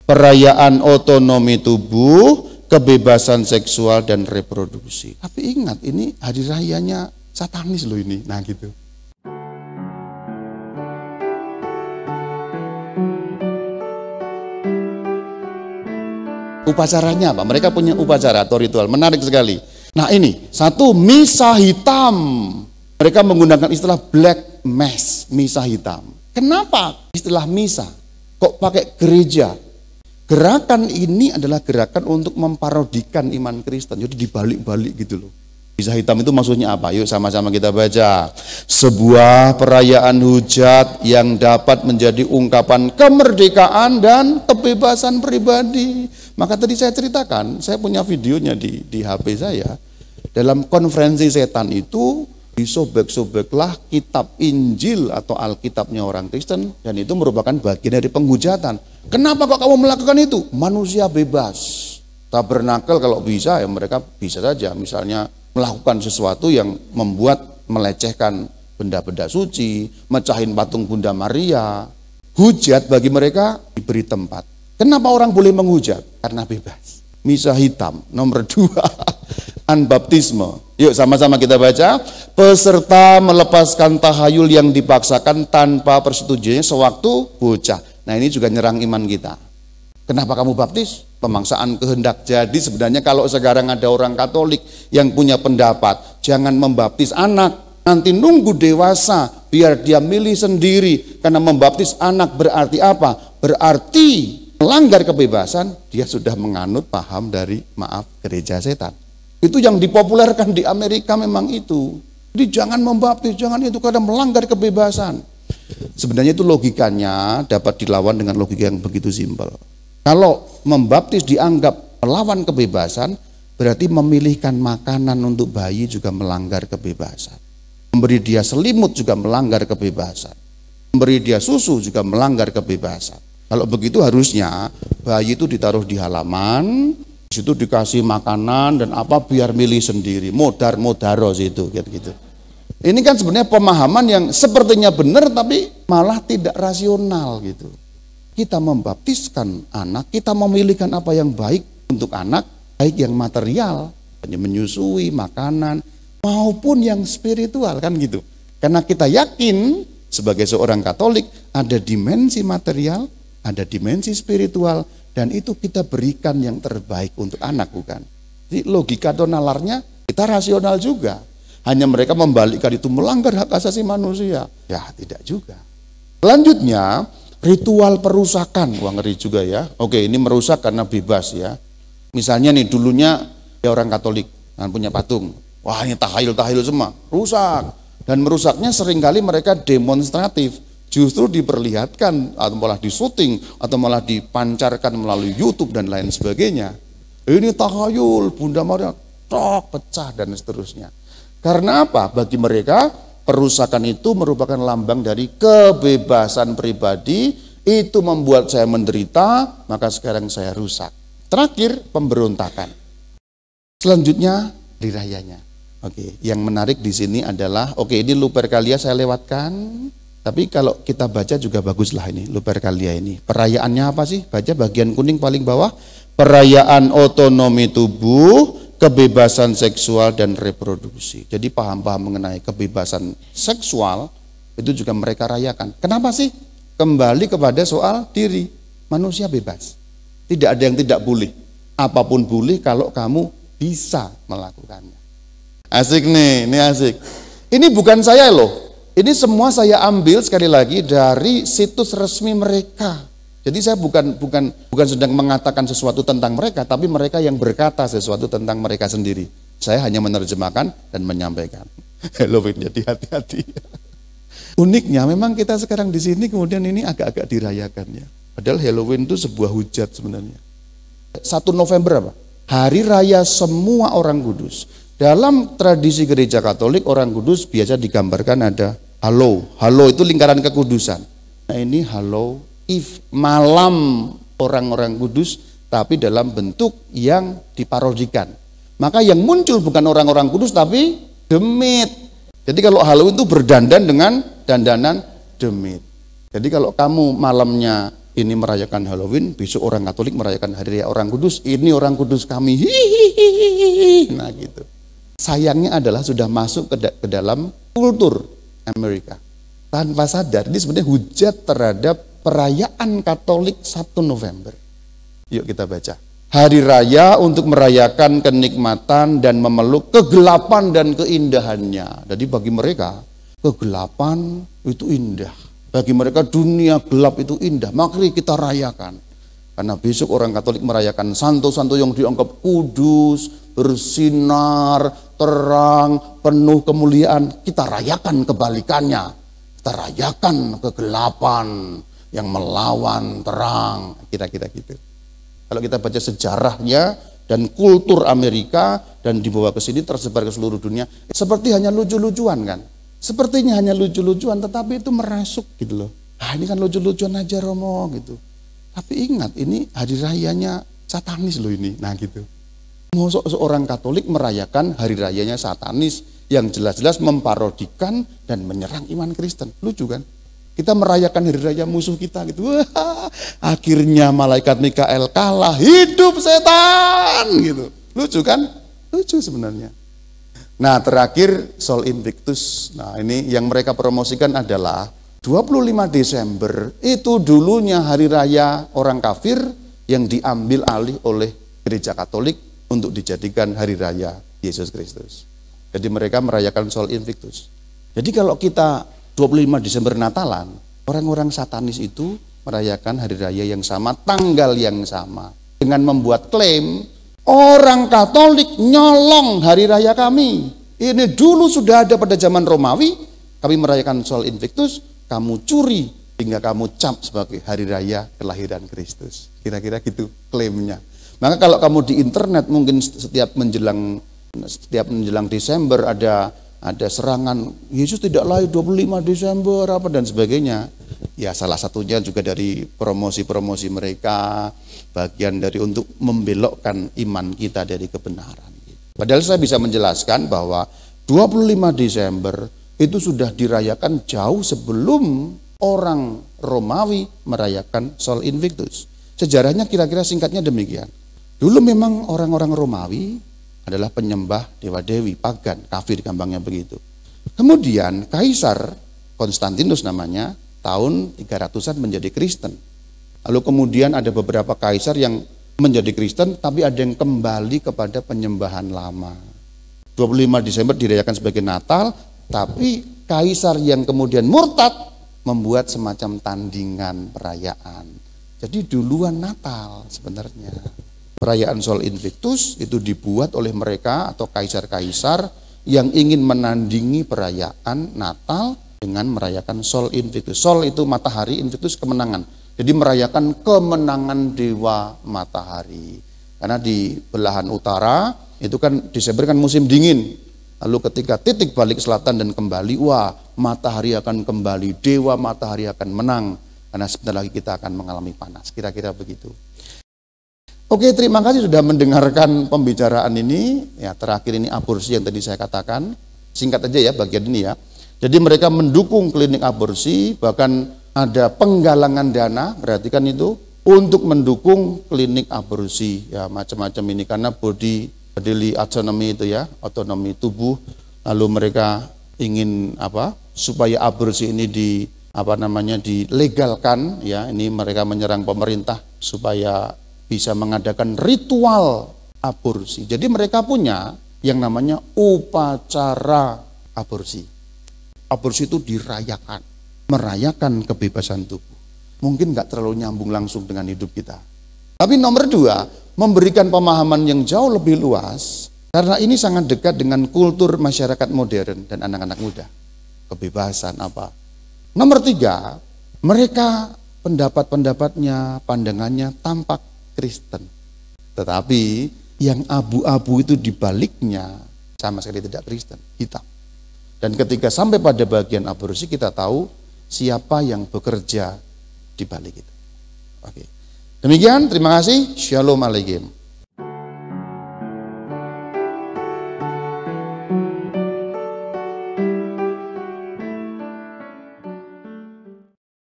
perayaan otonomi tubuh, kebebasan seksual dan reproduksi. Tapi ingat, ini hari rayanya satanis loh ini. Nah gitu. Upacaranya apa? Mereka punya upacara atau ritual, menarik sekali. Nah ini, satu, misa hitam. Mereka menggunakan istilah black mass, misa hitam. Kenapa istilah misa? Kok pakai gereja? Gerakan ini adalah gerakan untuk memparodikan iman Kristen, jadi dibalik-balik gitu loh. Misa hitam itu maksudnya apa? Yuk sama-sama kita baca. Sebuah perayaan hujat yang dapat menjadi ungkapan kemerdekaan dan kebebasan pribadi. Maka tadi saya ceritakan, saya punya videonya di HP saya. Dalam konferensi setan itu disobek-sobeklah kitab Injil atau Alkitabnya orang Kristen, dan itu merupakan bagian dari penghujatan. Kenapa kok kamu melakukan itu? Manusia bebas. Tabernakel kalau bisa ya mereka bisa saja, misalnya melakukan sesuatu yang membuat melecehkan benda-benda suci, mecahin patung Bunda Maria. Hujat bagi mereka diberi tempat. Kenapa orang boleh menghujat? Karena bebas. Misa hitam. Nomor 2, anbaptisme. Yuk sama-sama kita baca. Peserta melepaskan tahayul yang dipaksakan tanpa persetujuannya sewaktu bocah. Nah ini juga nyerang iman kita. Kenapa kamu baptis? Pemaksaan kehendak. Jadi sebenarnya kalau sekarang ada orang Katolik yang punya pendapat, jangan membaptis anak, nanti nunggu dewasa biar dia milih sendiri. Karena membaptis anak berarti apa? Berarti melanggar kebebasan, dia sudah menganut paham dari gereja setan. Itu yang dipopulerkan di Amerika memang itu. Jadi jangan membaptis, jangan itu karena melanggar kebebasan. Sebenarnya itu logikanya dapat dilawan dengan logika yang begitu simpel. Kalau membaptis dianggap melawan kebebasan, berarti memilihkan makanan untuk bayi juga melanggar kebebasan. Memberi dia selimut juga melanggar kebebasan. Memberi dia susu juga melanggar kebebasan. Kalau begitu harusnya bayi itu ditaruh di halaman, di situ dikasih makanan dan apa biar milih sendiri, modar-modaro situ gitu. Ini kan sebenarnya pemahaman yang sepertinya benar tapi malah tidak rasional gitu. Kita membaptiskan anak, kita memilihkan apa yang baik untuk anak, baik yang material, menyusui, makanan, maupun yang spiritual kan gitu. Karena kita yakin sebagai seorang Katolik ada dimensi material, ada dimensi spiritual, dan itu kita berikan yang terbaik untuk anak, bukan? Jadi logika atau nalarnya kita rasional juga. Hanya mereka membalikkan itu melanggar hak asasi manusia. Ya tidak juga. Selanjutnya ritual perusakan. Wah ngeri juga ya. Oke ini merusak karena bebas ya. Misalnya nih dulunya ya orang Katolik punya patung. Wah ini tahayul semua. Rusak. Dan merusaknya seringkali mereka demonstratif. Justru diperlihatkan atau malah disuting atau malah dipancarkan melalui YouTube dan lain sebagainya. Ini tahayul Bunda Maria pecah dan seterusnya. Karena apa? Bagi mereka perusakan itu merupakan lambang dari kebebasan pribadi. Itu membuat saya menderita, maka sekarang saya rusak. Terakhir pemberontakan. Selanjutnya dirayanya. Oke, yang menarik di sini adalah ini Lupercalia saya lewatkan. Tapi kalau kita baca juga baguslah ini Lupercalia ini. Perayaannya apa sih? Baca bagian kuning paling bawah. Perayaan otonomi tubuh, kebebasan seksual dan reproduksi. Jadi paham-paham mengenai kebebasan seksual itu juga mereka rayakan. Kenapa sih? Kembali kepada soal diri. Manusia bebas. Tidak ada yang tidak boleh. Apapun boleh kalau kamu bisa melakukannya. Asik nih, ini asik. Ini bukan saya loh. Ini semua saya ambil sekali lagi dari situs resmi mereka. Jadi saya bukan sedang mengatakan sesuatu tentang mereka, tapi mereka yang berkata sesuatu tentang mereka sendiri. Saya hanya menerjemahkan dan menyampaikan. Halloween, jadi hati-hati. Uniknya memang kita sekarang di sini kemudian ini agak-agak dirayakan ya. Padahal Halloween itu sebuah hujat sebenarnya. 1 November apa? Hari raya semua orang kudus. Dalam tradisi gereja Katolik orang kudus biasa digambarkan ada halo. Halo itu lingkaran kekudusan. Nah ini halo if malam orang-orang kudus tapi dalam bentuk yang diparodikan. Maka yang muncul bukan orang-orang kudus tapi demit. Jadi kalau Halloween itu berdandan dengan dandanan demit. Jadi kalau kamu malamnya ini merayakan Halloween, besok orang Katolik merayakan Hari Raya Orang Kudus, ini Orang Kudus kami, hihihi. Nah gitu. Sayangnya adalah sudah masuk ke dalam kultur Amerika. Tanpa sadar, ini sebenarnya hujat terhadap perayaan Katolik 1 November. Yuk kita baca. Hari raya untuk merayakan kenikmatan dan memeluk kegelapan dan keindahannya. Jadi bagi mereka, kegelapan itu indah. Bagi mereka dunia gelap itu indah. Mari kita rayakan. Karena besok orang Katolik merayakan santo-santo yang dianggap kudus, bersinar, terang, penuh kemuliaan. Kita rayakan kebalikannya. Kita rayakan kegelapan yang melawan terang. Kira-kira gitu. Kalau kita baca sejarahnya dan kultur Amerika dan dibawa ke sini tersebar ke seluruh dunia. Seperti hanya lucu-lucuan kan. Sepertinya hanya lucu-lucuan, tetapi itu merasuk gitu loh. Ah ini kan lucu-lucuan aja Romo gitu. Tapi ingat ini hari rayanya satanis loh ini. Nah gitu. Mau seorang Katolik merayakan hari rayanya satanis yang jelas-jelas memparodikan dan menyerang iman Kristen. Lucu kan? Kita merayakan hari raya musuh kita gitu. Wah, akhirnya malaikat Mikael kalah, hidup setan gitu. Lucu kan? Lucu sebenarnya. Nah terakhir Sol Invictus. Nah ini yang mereka promosikan adalah 25 Desember itu dulunya hari raya orang kafir yang diambil alih oleh gereja Katolik untuk dijadikan hari raya Yesus Kristus. Jadi mereka merayakan Sol Invictus. Jadi kalau kita 25 Desember Natalan, orang-orang satanis itu merayakan hari raya yang sama, tanggal yang sama. Dengan membuat klaim orang Katolik nyolong hari raya kami. Ini dulu sudah ada pada zaman Romawi. Kami merayakan Sol Invictus. Kamu curi hingga kamu cap sebagai hari raya kelahiran Kristus. Kira-kira gitu klaimnya. Maka kalau kamu di internet mungkin setiap menjelang Desember ada serangan Yesus tidak lahir 25 Desember apa dan sebagainya. Ya salah satunya juga dari promosi-promosi mereka, bagian dari untuk membelokkan iman kita dari kebenaran. Padahal saya bisa menjelaskan bahwa 25 Desember itu sudah dirayakan jauh sebelum orang Romawi merayakan Sol Invictus. Sejarahnya kira-kira singkatnya demikian. Dulu memang orang-orang Romawi adalah penyembah dewa-dewi, pagan, kafir gampangnya begitu. Kemudian Kaisar Konstantinus namanya, tahun 300-an menjadi Kristen. Lalu kemudian ada beberapa kaisar yang menjadi Kristen, tapi ada yang kembali kepada penyembahan lama. 25 Desember dirayakan sebagai Natal, tapi kaisar yang kemudian murtad membuat semacam tandingan perayaan. Jadi duluan Natal sebenarnya. Perayaan Sol Invictus itu dibuat oleh mereka atau kaisar-kaisar yang ingin menandingi perayaan Natal dengan merayakan Sol Invictus. Sol itu matahari, Invictus kemenangan. Jadi merayakan kemenangan dewa matahari. Karena di belahan utara itu kan Desember kan musim dingin. Lalu ketika titik balik selatan dan kembali, wah matahari akan kembali, dewa matahari akan menang. Karena sebentar lagi kita akan mengalami panas. Kira-kira begitu. Oke, terima kasih sudah mendengarkan pembicaraan ini. Ya, terakhir ini aborsi yang tadi saya katakan. Singkat aja ya bagian ini ya. Jadi mereka mendukung klinik aborsi, bahkan ada penggalangan dana, perhatikan itu, untuk mendukung klinik aborsi. Ya, macam-macam ini karena bodily autonomy itu ya, otonomi tubuh. Lalu mereka ingin supaya aborsi ini dilegalkan ya. Ini mereka menyerang pemerintah supaya bisa mengadakan ritual aborsi. Jadi mereka punya yang namanya upacara aborsi. Aborsi itu dirayakan, merayakan kebebasan tubuh. Mungkin nggak terlalu nyambung langsung dengan hidup kita. Tapi nomor 2, memberikan pemahaman yang jauh lebih luas, karena ini sangat dekat dengan kultur masyarakat modern dan anak-anak muda. Kebebasan apa. Nomor 3, mereka pendapat-pendapatnya, pandangannya tampak Kristen. Tetapi yang abu-abu itu dibaliknya sama sekali tidak Kristen, hitam. Dan ketika sampai pada bagian aborsi kita tahu siapa yang bekerja di balik itu. Oke. Demikian, terima kasih. Shalom alaikum.